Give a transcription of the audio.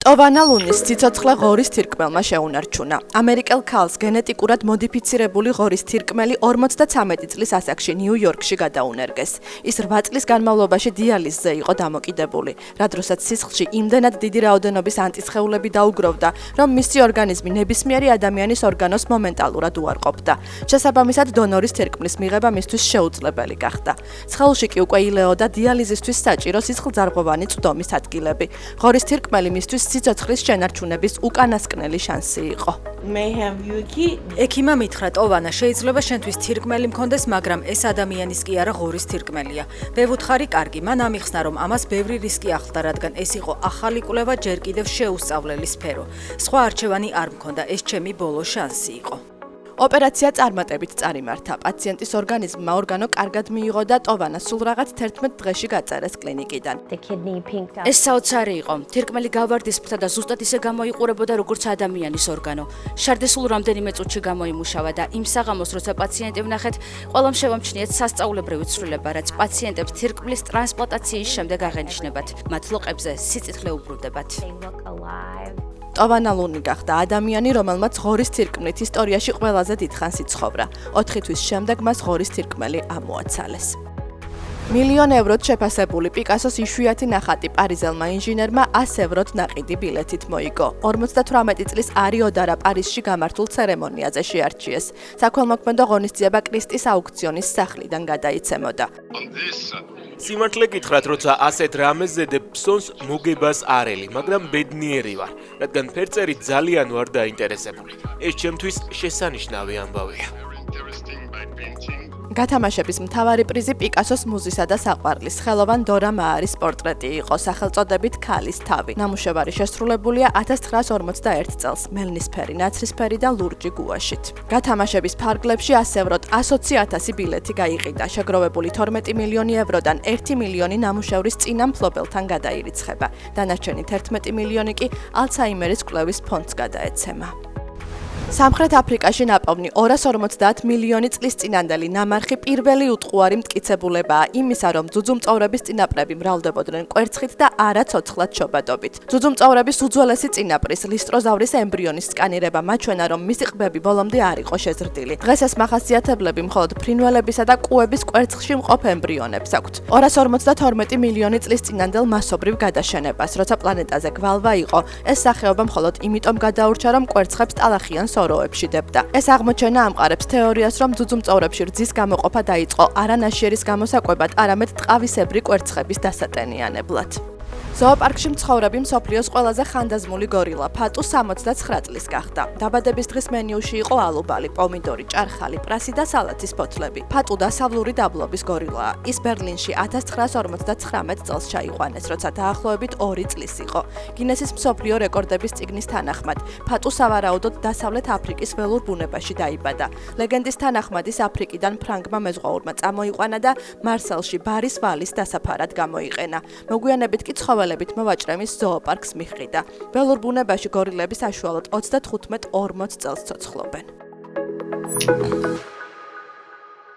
ტოვანა ლუნის ციცოცხლე ღორის თირკმელმა შეუნარჩუნა. ამერიკელ ქალს გენეტიკურად მოდიფიცირებული ღორის თირკმელი 53 წლის ასაკში ნიუ-იორკში გადაუნერგეს. ის 8 წლის განმავლობაში დიალიზზე იყო დამოკიდებული, რა დროსაც სისხლში იმდენად დიდი რაოდენობის ანტისხეულები დაუგროვდა, რომ მისი ორგანიზმი ნებისმიერი ადამიანის ორგანოს მომენტალურად უარყოფდა. შესაბამისად, დონორის თირკმლის მიღება მისთვის შეუძლებელი გახდა. სხეულში კი უკვე ილეოდა დიალიზისთვის საჭირო სისხლძარღვოვანი წვდომის ადგილები. ღორის თირკმელი მისთვის ციცოცხლის შენარჩუნების უკანასკნელი შანსი იყო. ექიმმა მითხრა, ტოვანა, შეიძლება შენთვის თირკმელი მქონდეს, მაგრამ ეს ადამიანის კი არა ღორის თირკმელია. ვევუთხარი კარგი, მან ამიხსნა, რომ ამას ბევრი რისკი ახლდა, რადგან ეს იყო ახალი კვლევა, ჯერ კიდევ შეუსწავლელი სფერო. სხვა არჩევანი არ მქონდა, ეს ჩემი ბოლო შანსი იყო. ოპერაცია წარმატებით წარიმართა. პაციენტის ორგანიზმმა ორგანო კარგად მიიღო და ტოვანა სულ რაღაც 11 დღეში გაწერეს კლინიკიდან. ეს საოცარი იყო. თირკმელი გავარდისფრდა და ზუსტად ისე გამოიყურებოდა, როგორც ადამიანის ორგანო. შარდესულ რამდენიმე წუთში გამოიმუშავა და იმ საღამოს, როცა პაციენტი ვნახეთ, ყველამ შევამჩნიეთ სასწაულებრივი ცვლილება, რაც პაციენტებს თირკმლის ტრანსპლანტაციის შემდეგ აღენიშნებათ. მათ ლოყებზე სიწითლე უბრუნდებათ. ტოვანა ლუნი გახდა ადამიანი, რომელმაც ღორის თირკმლით ისტორიაში ყველაზე დიდხანს იცხოვრა. 4 თვის შემდეგ მას ღორის თირკმელი ამოაცალეს. მილიონ ევროთ შეფასებული პიკასოს იშვიათი ნახატი პარიზელმა ინჟინერმა 100 ევროთ ნაყიდი ბილეთით მოიგო. 58 წლის არიოდარა პარიზში გამართულ ცერემონიაზე შეარჩიეს. საქველმოქმედო ღონისძიება კრისტის აუქციონის სახლიდან გადაიცემოდა. სიმართლე გითხრათ, როცა ასეთ რამეს ზედებ ფსონს მოგებას არელი, მაგრამ ბედნიერი ვარ, რადგან ფერწერი ძალიან ვარ დაინტერესებული. ეს ჩემთვის შესანიშნავი ამბავია. გათამაშების მთავარი პრიზი პიკასოს მუზისა და საყვარლის ხელოვან დორა მაარის პორტრეტი იყო, სახელწოდებით ქალის თავი. ნამუშევარი შესრულებულია 1941 წელს მელნისფერი, ნაცრისფერი და ლურჯი გუაშით. გათამაშების ფარგლებში 100 ევროთ 120,000 ბილეთი გაიყიდა. შეგროვებული 12 მილიონი ევროდან 1 მილიონი ნამუშევრის წინა მფლობელთან გადაირიცხება. დანარჩენი 11 მილიონი კი ალცჰაიმერის კვლევის ფონდს გადაეცემა. სამხრეთ აფრიკაში ნაპოვნი 250 მილიონი წლის წინანდელი ნამარხი პირველი უტყუარი მტკიცებულებაა იმისა, რომ ძუძუმწოვრების წინაპრები მრავლდებოდნენ კვერცხით და არა ცოცხლად შობადობით. ძუძუმწოვრების უძველესი წინაპრის ლისტროზავრის ემბრიონის სკანირება მაჩვენა, რომ მისი ყბები ბოლომდე არ იყო შეზრდილი. დღეს ეს მახასიათებლები მხოლოდ ფრინველებისა და კუების კვერცხში მყოფ ემბრიონებს აქვთ. 252 მილიონი წლის წინანდელ მასობრივ გადაშენებას, როცა პლანეტაზე გვალვა იყო, ეს სახეობა მხოლოდ იმიტომ გადაურჩა, რომ კვერცხებს ტალახიან სოროებში დებდა. ეს აღმოჩენა ამყარებს თეორიას, რომ ძუძუმწოვრებში რძის გამოყოფა დაიწყო არა ნაშიერის გამოსაკვებად, არამედ ტყავისებრი კვერცხების დასატენიანებლად. ზოოპარკში მცხოვრები მსოფლიოს ყველაზე ხანდაზმული გორილა ფატუ 69 წლის გახდა. დაბადების დღის მენიუში იყო ალუბალი, პომიდორი, ჭარხალი, პრასი და სალათის ფოთლები. ფატუ დასავლური დაბლობის გორილაა. ის ბერლინში 1959 წელს ჩაიყვანეს, როცა დაახლოებით 2 წლის იყო. გინესის მსოფლიო რეკორდების წიგნის თანახმად, ფატუ სავარაუდოდ დასავლეთ აფრიკის ველურ ბუნებაში დაიბადა. ლეგენდის თანახმად ის აფრიკიდან ფრანგმა მეზღვაურმა წამოიყვანა და მარსელში ბარის ვალის დასაფარად გამოიყენა. მოგვიანებით კი ცხოველებით მოვაჭრემის ზოოპარკს მიჰყიდა. ველურ ბუნებაში გორილები საშუალოდ 35-40 წელს ცოცხლობენ.